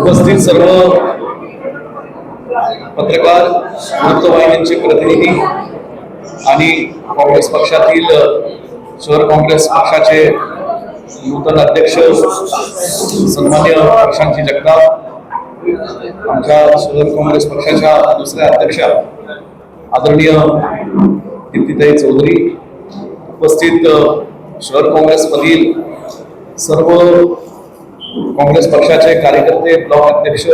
उपस्थित सर्व पत्रकार, वृत्तवाहिन्यांचे प्रतिनिधी आणि काँग्रेस पक्षातील शहर काँग्रेस पक्षाचे नूतन अध्यक्ष सन्मान्य प्रशांत जगताप, आमच्या शहर काँग्रेस पक्षाच्या दुसऱ्या अध्यक्षा आदरणीय दीप्तीताई चौधरी, उपस्थित शहर काँग्रेसमधील सर्व काँग्रेस पक्षाचे कार्यकर्ते, ब्लॉक अध्यक्ष,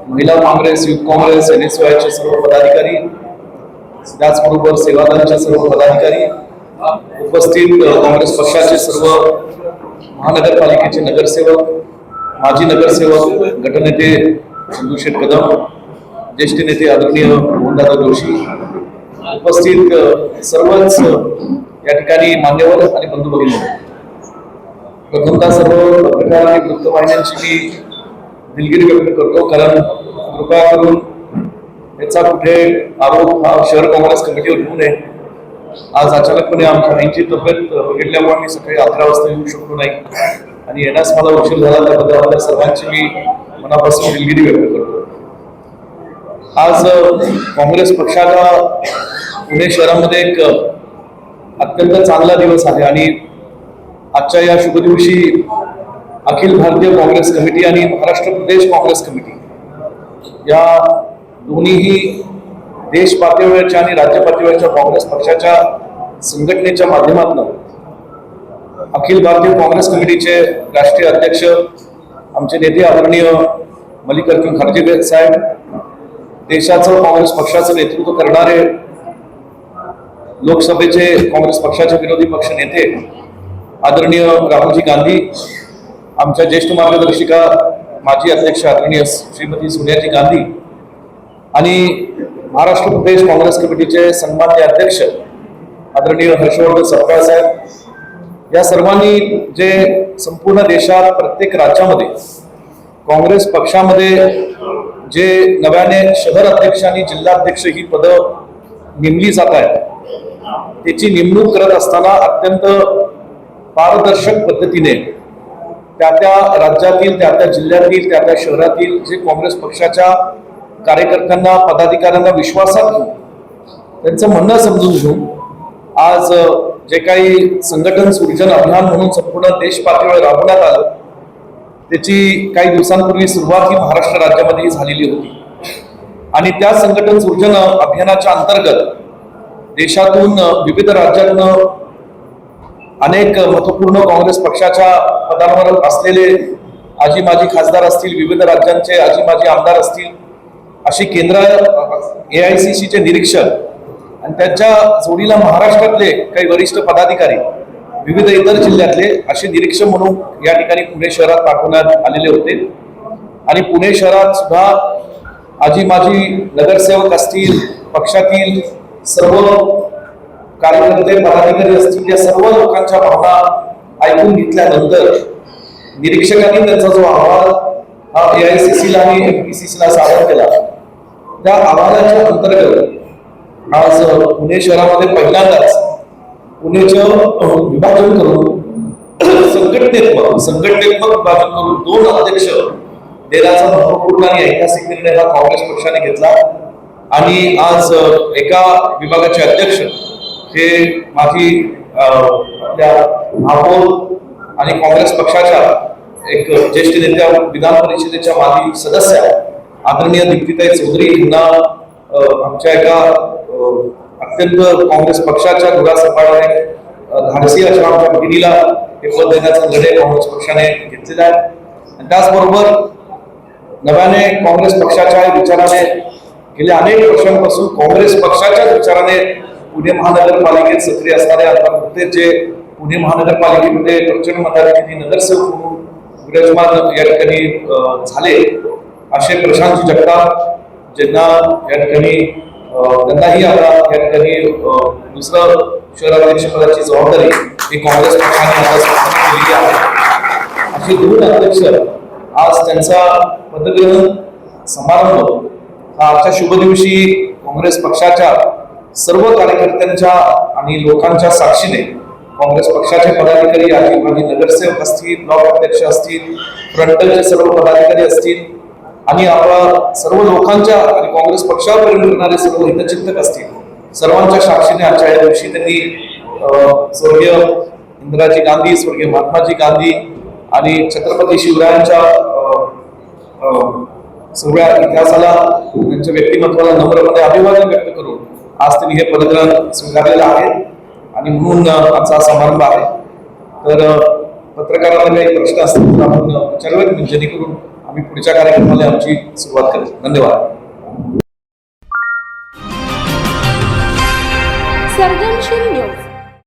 महिला काँग्रेस, युथ काँग्रेस, NSYचे सर्व पदाधिकारी, त्याचबरोबर सेवादलचे सर्व पदाधिकारी, उपस्थित काँग्रेस पक्षाचे सर्व महानगरपालिकेचे नगरसेवक, माजी नगरसेवक, गटनेते चंदूशेठ कदम, ज्येष्ठ नेते आदरणीय मोहनदादा जोशी, उपस्थित सर्वच या ठिकाणी मान्यवर आणि बंधू भगिनी, प्रथमतः सर्व पत्रकार आणि वृत्तवाहिन्यांची मी दिलगिरी व्यक्त करतो, कारण कृपया करून याचा कुठे आरोप हा शहर काँग्रेस कमिटीवर होऊ नये. आज अचानकपणे आमच्या आईची तब्येत बिघडल्यामुळे मी सकाळी 11 वाजता येऊ शकलो नाही आणि येण्यास मला उशीर झाला, त्याबद्दल आपल्या सर्वांची मी मनापासून दिलगिरी व्यक्त करतो. आज काँग्रेस पक्षाला पुणे शहरामध्ये एक अत्यंत चांगला दिवस आहे आणि आजच्या या शुभ दिवशी अखिल भारतीय काँग्रेस कमिटी आणि महाराष्ट्र प्रदेश काँग्रेस कमिटी या दोन्हीही देश पातळीवरच्या आणि राज्य पातळीवरच्या काँग्रेस पक्षाच्या संघटनेच्या माध्यमातून अखिल भारतीय काँग्रेस कमिटीचे राष्ट्रीय अध्यक्ष आमचे नेते आदरणीय मल्लिकार्जुन खरगे साहेब, देशाचं काँग्रेस पक्षाचं नेतृत्व करणारे लोकसभेचे काँग्रेस पक्षाचे विरोधी पक्ष नेते आदरणीय राहुलजी गांधी, आमच्या ज्येष्ठ मार्गदर्शिका माजी अध्यक्ष आदरणीय श्रीमती सोनियाजी गांधी आणि महाराष्ट्र प्रदेश काँग्रेस कमिटीचे सन्माननीय अध्यक्ष आदरणीय हर्षवर्धन सपकाळ साहेब, या सर्वांनी जे संपूर्ण देशात प्रत्येक राज्यामध्ये काँग्रेस पक्षामध्ये जे नव्याने शहर अध्यक्ष आणि जिल्हाध्यक्ष ही पदं नेमली जात आहेत, त्याची नेमणूक करत असताना अत्यंत पारदर्शक पद्धतीने त्या राज्यातील, त्या जिल्ह्यातील, त्या शहरातील जे काँग्रेस पक्षाच्या कार्यकर्त्यांना, पदाधिकाऱ्यांना विश्वासात घेऊन त्यांचं म्हणणं समजून घेऊन आज जे काही संघटन सृजन अभियान म्हणून संपूर्ण देश पातळीवर राबवण्यात आलं, त्याची काही दिवसांपूर्वी सुरुवात ही महाराष्ट्र राज्यामध्ये झालेली होती आणि त्या संघटन सृजन अभियानाच्या अंतर्गत देशातून विविध राज्यातून अनेक महत्वपूर्ण काँग्रेस पक्षाच्या पदांवर असलेले आजी माजी खासदार असतील, विविध राज्यांचे आजी माजी आमदार असतील, अशी केंद्र AICCचे निरीक्षक आणि त्यांच्या जोडीला महाराष्ट्रातले काही वरिष्ठ पदाधिकारी, विविध इतर जिल्ह्यातले असे निरीक्षक म्हणून या ठिकाणी पुणे शहरात पाठवण्यात आलेले होते आणि पुणे शहरात सुद्धा आजी माजी नगरसेवक असतील, पक्षातील सर्व कार्यकर्ते, पदाधिकारी असतील, या सर्व लोकांच्या भावना ऐकून घेतल्यानंतर निरीक्षकांनी त्यांचा जो अहवाल हा AICCला आणि MPCCला सादर केला, त्या अहवालाच्या अंतर्गत आज पुणे शहरामध्ये पहिल्यांदाच पुणेचं विभाजन करून संघटनेत्मक विभाजन करून 2 अध्यक्ष देण्याचा महत्वपूर्ण आणि ऐतिहासिक निर्णय हा काँग्रेस पक्षाने घेतला आणि आज एका विभागाचे अध्यक्ष हे माजी आपल्या महापौर आणि काँग्रेस पक्षाच्या एक ज्येष्ठ नेत्या, विधान परिषदेच्या माजी सदस्य आदरणीय दीप्तीताई चौधरी यांना आमच्या एका अत्यंत काँग्रेस पक्षाच्या धुरा सांभाळणारे धाडसी अशा आमच्या भगिनीला हे पद देण्याचा निर्णय काँग्रेस पक्षाने घेतलेला आहे आणि त्याचबरोबर नव्याने काँग्रेस पक्षाच्या विचाराने गेल्या अनेक वर्षांपासून काँग्रेस पक्षाच्याच विचाराने पुणे महानगरपालिकेत सक्रिय असणारे आता नुकतेच जे पुणे महानगरपालिकेमध्ये प्रचंड मताधिक्याने नगरसेवक म्हणून विराजमान या ठिकाणी झाले असे प्रशांत जगताप, ज्यांना या ठिकाणी त्यांनाही आता या ठिकाणी दुसरं शहराध्यक्षपदाची जबाबदारी ही काँग्रेस पक्षाने आता केलेली आहे. असे 2 अध्यक्ष आज त्यांचा पदग्रहण समारंभ हा आजच्या शुभ दिवशी काँग्रेस पक्षाच्या सर्व कार्यकर्त्यांच्या आणि लोकांच्या साक्षीने काँग्रेस पक्षाचे पदाधिकारी आणि माझे नगरसेवक असतील, ब्लॉक अध्यक्ष असतील, फ्रंटलचे सर्व पदाधिकारी असतील आणि आपल्या सर्व लोकांच्या आणि काँग्रेस पक्षावर परिणाम करणारे सर्व हितचिंतक असतील, सर्वांच्या साक्षीने आजच्या या दिवशी त्यांनी स्वर्गीय इंदिराजी गांधी, स्वर्गीय महात्माजी गांधी आणि छत्रपती शिवरायांच्या सगळ्या इतिहासाला, त्यांच्या व्यक्तिमत्वाला नम्रपणे अभिवादन व्यक्त करून आज त्यांनी हे पदग्रहण स्वीकारलेलं आहे आणि म्हणून आजचा समारंभ आहे. तर पत्रकारांना काही प्रश्न असतील तर आपण विचारूयात, जेणेकरून आम्ही पुढच्या कार्यक्रमाला आमची सुरुवात करू. धन्यवाद.